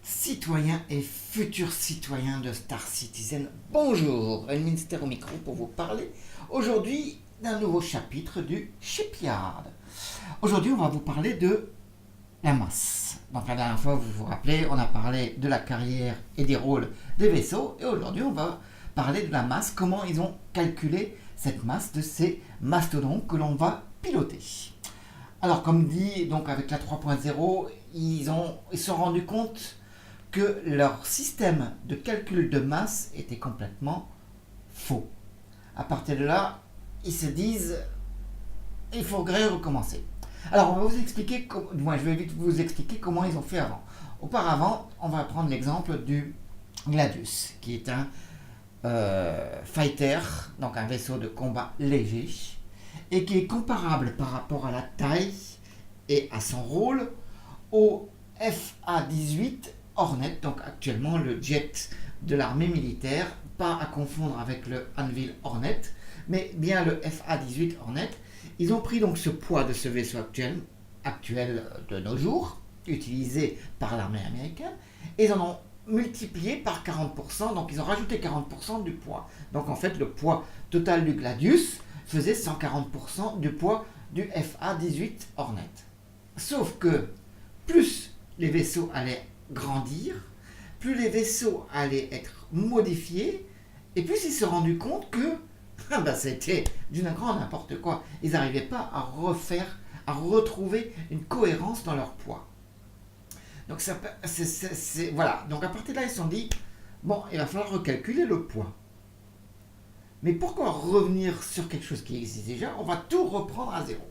Citoyens et futurs citoyens de Star Citizen, bonjour, Elminster au micro pour vous parler aujourd'hui d'un nouveau chapitre du Shipyard. Aujourd'hui, on va vous parler de la masse. Donc la dernière fois, vous vous rappelez, on a parlé de la carrière et des rôles des vaisseaux, et aujourd'hui, on va parler de la masse, comment ils ont calculé cette masse de ces mastodontes que l'on va piloter. Alors, comme dit, donc avec la 3.0, ils se sont rendus compte que leur système de calcul de masse était complètement faux. À partir de là, ils se disent il faudrait recommencer. Alors, on va vous expliquer, je vais vite vous expliquer comment ils ont fait avant. Auparavant, on va prendre l'exemple du Gladius, qui est un fighter, donc un vaisseau de combat léger, et qui est comparable par rapport à la taille et à son rôle au FA-18 Hornet, donc actuellement le jet de l'armée militaire, pas à confondre avec le Anvil Hornet, mais bien le FA-18 Hornet. Ils ont pris donc ce poids de ce vaisseau actuel de nos jours, utilisé par l'armée américaine, et ils en ont multiplié par 40%, donc ils ont rajouté 40% du poids. Donc en fait, le poids total du Gladius faisait 140% du poids du FA-18 Hornet. Sauf que plus les vaisseaux allaient grandir, plus les vaisseaux allaient être modifiés, et plus ils se sont rendus compte que c'était d'une grande n'importe quoi. Ils n'arrivaient pas à retrouver une cohérence dans leur poids. Donc voilà. Donc à partir de là, ils se sont dit, bon, il va falloir recalculer le poids. Mais pourquoi revenir sur quelque chose qui existe déjà? On va tout reprendre à zéro.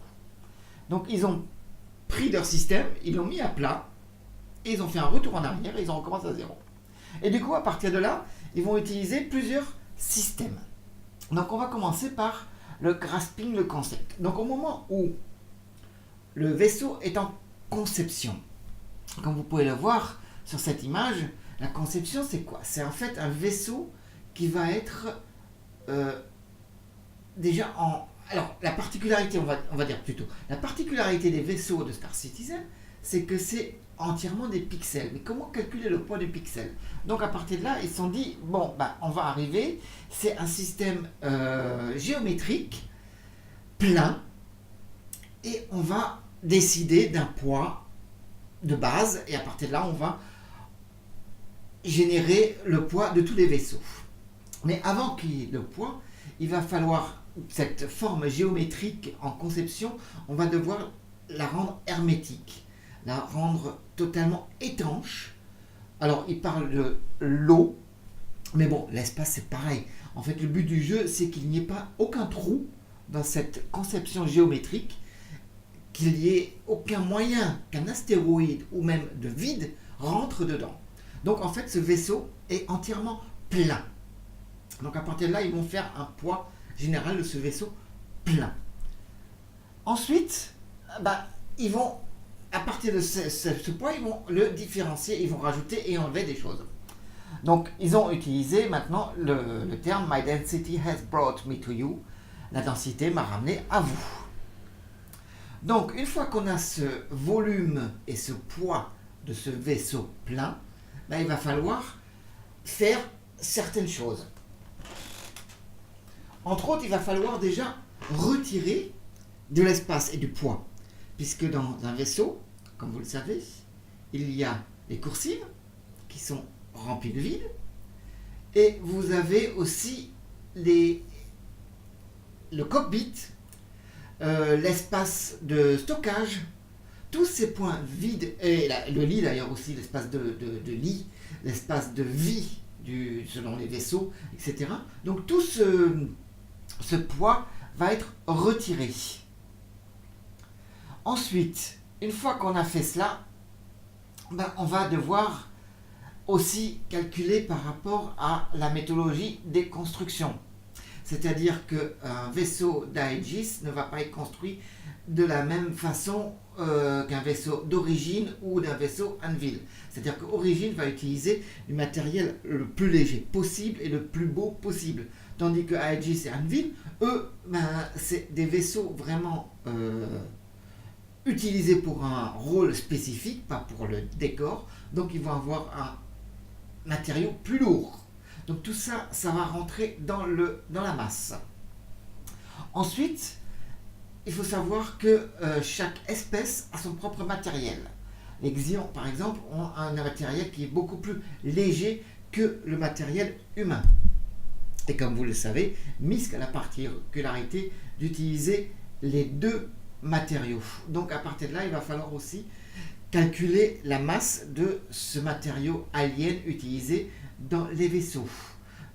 Donc ils ont pris leur système, ils l'ont mis à plat, et ils ont fait un retour en arrière et ils ont recommencé à zéro. Et du coup, à partir de là, ils vont utiliser plusieurs systèmes. Donc on va commencer par le grasping, le concept. Donc au moment où le vaisseau est en conception, comme vous pouvez le voir sur cette image, la conception c'est quoi? C'est en fait un vaisseau qui va être déjà en... Alors la particularité, on va dire plutôt, la particularité des vaisseaux de Star Citizen, c'est que c'est entièrement des pixels. Mais comment calculer le poids du pixel? Donc à partir de là, ils se sont dit, bon, on va arriver, c'est un système géométrique, plein, et on va décider d'un poids de base, et à partir de là, on va générer le poids de tous les vaisseaux. Mais avant qu'il y ait le poids, il va falloir, cette forme géométrique en conception, on va devoir la rendre hermétique, la rendre totalement étanche. Alors, il parle de l'eau, mais bon, l'espace c'est pareil. En fait, le but du jeu, c'est qu'il n'y ait pas aucun trou dans cette conception géométrique, qu'il n'y ait aucun moyen qu'un astéroïde ou même de vide rentre dedans. Donc, en fait, ce vaisseau est entièrement plein. Donc, à partir de là, ils vont faire un poids général de ce vaisseau plein. Ensuite, ils vont, à partir de ce poids, ils vont le différencier, ils vont rajouter et enlever des choses. Donc, ils ont utilisé maintenant le terme My density has brought me to you. La densité m'a ramené à vous. Donc, une fois qu'on a ce volume et ce poids de ce vaisseau plein, il va falloir faire certaines choses. Entre autres, il va falloir déjà retirer de l'espace et du poids. Puisque dans un vaisseau, comme vous le savez, il y a les coursives qui sont remplies de vide. Et vous avez aussi le cockpit, l'espace de stockage, tous ces points vides, et le lit d'ailleurs aussi, l'espace de lit, l'espace de vie selon les vaisseaux, etc. Donc tout ce poids va être retiré. Ensuite, une fois qu'on a fait cela, on va devoir aussi calculer par rapport à la méthodologie des constructions. C'est-à-dire qu'un vaisseau d'Aegis ne va pas être construit de la même façon qu'un vaisseau d'origine ou d'un vaisseau Anvil. C'est-à-dire qu'Origine va utiliser du matériel le plus léger possible et le plus beau possible. Tandis que Aegis et Anvil, eux, c'est des vaisseaux vraiment utilisés pour un rôle spécifique, pas pour le décor, donc ils vont avoir un matériau plus lourd. Donc tout ça, ça va rentrer dans la masse. Ensuite, il faut savoir que chaque espèce a son propre matériel. Les xions, par exemple, ont un matériel qui est beaucoup plus léger que le matériel humain. Et comme vous le savez, MISC a la particularité d'utiliser les deux matériaux. Donc à partir de là, il va falloir aussi calculer la masse de ce matériau alien utilisé dans les vaisseaux.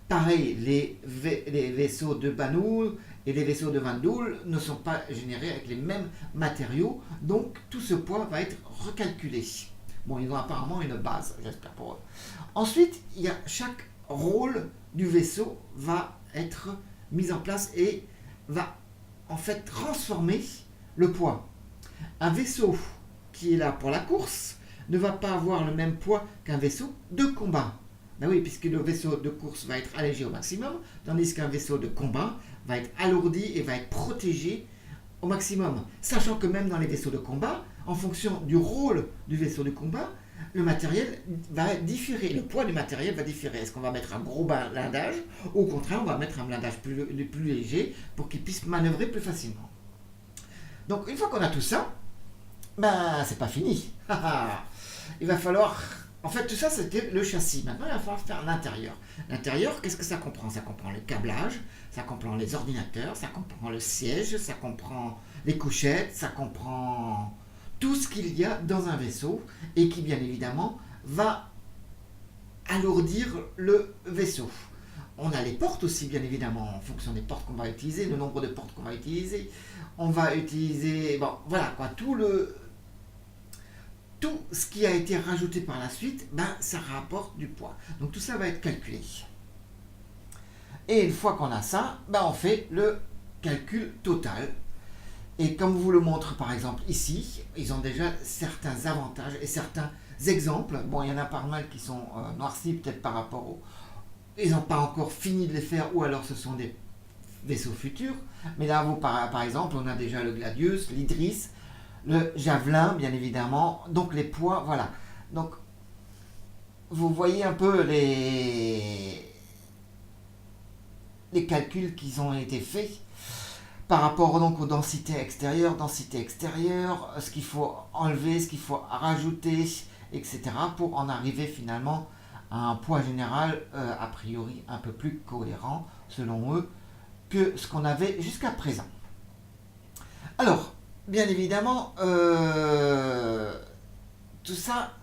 Pareil, les vaisseaux de Banul et les vaisseaux de Vandoul ne sont pas générés avec les mêmes matériaux, donc tout ce poids va être recalculé. Bon, ils ont apparemment une base, j'espère pour eux. Ensuite, il y a chaque rôle du vaisseau va être mis en place et va en fait transformer le poids. Un vaisseau qui est là pour la course ne va pas avoir le même poids qu'un vaisseau de combat. Ben oui, puisque le vaisseau de course va être allégé au maximum, tandis qu'un vaisseau de combat va être alourdi et va être protégé au maximum. Sachant que même dans les vaisseaux de combat, en fonction du rôle du vaisseau de combat, le matériel va différer, le poids du matériel va différer. Est-ce qu'on va mettre un gros blindage ou au contraire on va mettre un blindage plus léger pour qu'il puisse manœuvrer plus facilement. Donc une fois qu'on a tout ça, ben c'est pas fini. Il va falloir... En fait, tout ça, c'était le châssis. Maintenant, il va falloir faire l'intérieur. L'intérieur, qu'est-ce que ça comprend? Ça comprend le câblage, ça comprend les ordinateurs, ça comprend le siège, ça comprend les couchettes, ça comprend tout ce qu'il y a dans un vaisseau et qui, bien évidemment, va alourdir le vaisseau. On a les portes aussi, bien évidemment, en fonction des portes qu'on va utiliser, le nombre de portes qu'on va utiliser. On va utiliser, bon, voilà, quoi, tout ce qui a été rajouté par la suite, ben, ça rapporte du poids. Donc tout ça va être calculé. Et une fois qu'on a ça, ben, on fait le calcul total. Et comme vous le montre par exemple ici, ils ont déjà certains avantages et certains exemples. Bon, il y en a pas mal qui sont noircis peut-être par rapport au... Ils n'ont pas encore fini de les faire ou alors ce sont des vaisseaux futurs. Mais là, vous, par exemple, on a déjà le Gladius, l'Idris, le Javelin, bien évidemment. Donc les poids, voilà. Donc, vous voyez un peu les calculs qui ont été faits par rapport donc aux densités extérieures, ce qu'il faut enlever, ce qu'il faut rajouter, etc. pour en arriver finalement à un poids général a priori un peu plus cohérent, selon eux, que ce qu'on avait jusqu'à présent. Alors, bien évidemment, tout ça,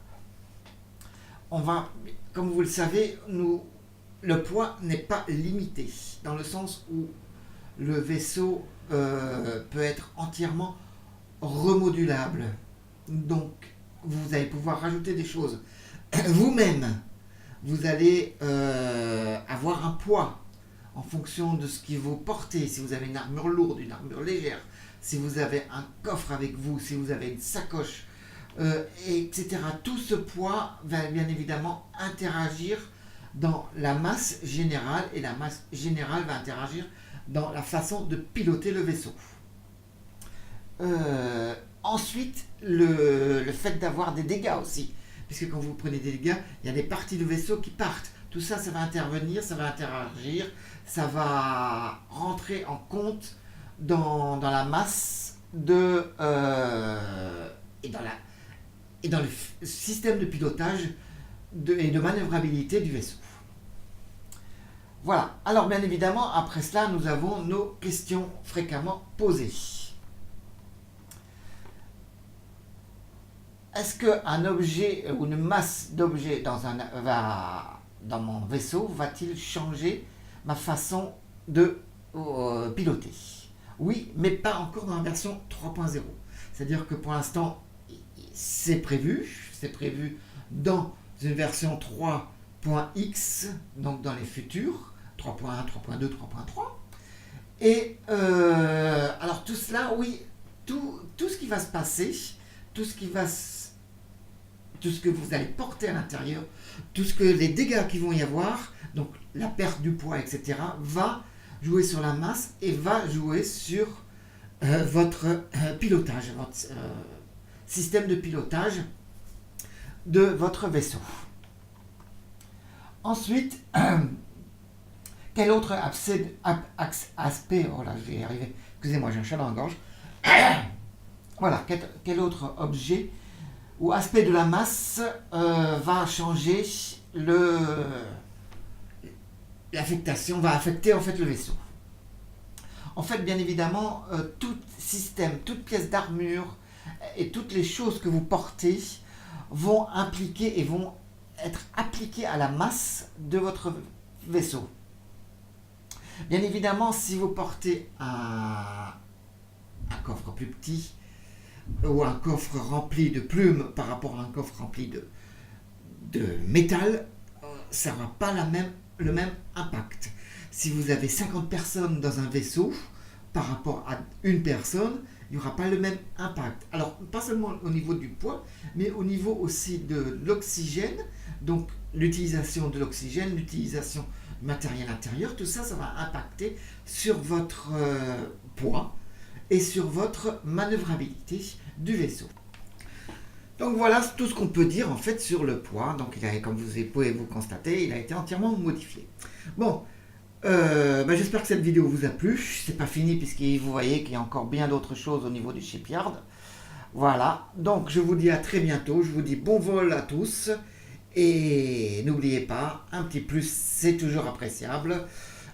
on va, comme vous le savez, le poids n'est pas limité, dans le sens où le vaisseau peut être entièrement remodulable. Donc, vous allez pouvoir rajouter des choses. Vous-même, vous allez avoir un poids en fonction de ce que vous portez. Si vous avez une armure lourde, une armure légère, si vous avez un coffre avec vous, si vous avez une sacoche, etc. Tout ce poids va bien évidemment interagir dans la masse générale et la masse générale va interagir dans la façon de piloter le vaisseau. Ensuite, le fait d'avoir des dégâts aussi, puisque quand vous prenez des dégâts, il y a des parties du vaisseau qui partent. Tout ça, ça va intervenir, ça va interagir, ça va rentrer en compte dans la masse et dans le système de pilotage et de manœuvrabilité du vaisseau. Voilà, alors bien évidemment, après cela, nous avons nos questions fréquemment posées. Est-ce qu'un objet ou une masse d'objets dans mon vaisseau va-t-il changer ma façon de piloter? Oui, mais pas encore dans la version 3.0. C'est-à-dire que pour l'instant, c'est prévu dans une version 3.x, donc dans les futurs, 3.1, 3.2, 3.3. Et alors tout cela, oui, tout ce qui va se passer, tout ce que vous allez porter à l'intérieur, tout ce que les dégâts qui vont y avoir, donc la perte du poids, etc., va jouer sur la masse et va jouer sur votre pilotage, système de pilotage de votre vaisseau. Ensuite, quel autre aspect, oh là je vais y arriver, excusez-moi j'ai un chat dans la gorge, voilà, quel autre objet ou aspect de la masse va changer l'affectation, va affecter en fait le vaisseau. En fait, bien évidemment, tout système, toute pièce d'armure et toutes les choses que vous portez vont impliquer et vont être appliquées à la masse de votre vaisseau. Bien évidemment, si vous portez un coffre plus petit ou un coffre rempli de plumes par rapport à un coffre rempli de métal, ça n'aura pas le même impact. Si vous avez 50 personnes dans un vaisseau, par rapport à une personne, il n'y aura pas le même impact. Alors, pas seulement au niveau du poids, mais au niveau aussi de l'oxygène, donc l'utilisation de l'oxygène, l'utilisation du matériel intérieur, tout ça, ça va impacter sur votre poids et sur votre manœuvrabilité du vaisseau. Donc voilà tout ce qu'on peut dire en fait sur le poids. Donc comme vous pouvez vous constater, il a été entièrement modifié. Bon, j'espère que cette vidéo vous a plu. C'est pas fini puisque vous voyez qu'il y a encore bien d'autres choses au niveau du shipyard. Voilà, donc je vous dis à très bientôt. Je vous dis bon vol à tous. Et n'oubliez pas, un petit plus c'est toujours appréciable.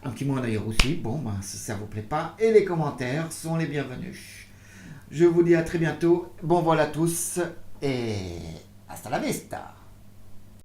Un petit moins d'ailleurs aussi, si ça vous plaît pas. Et les commentaires sont les bienvenus. Je vous dis à très bientôt. Bon vol à tous. Et hasta la vista.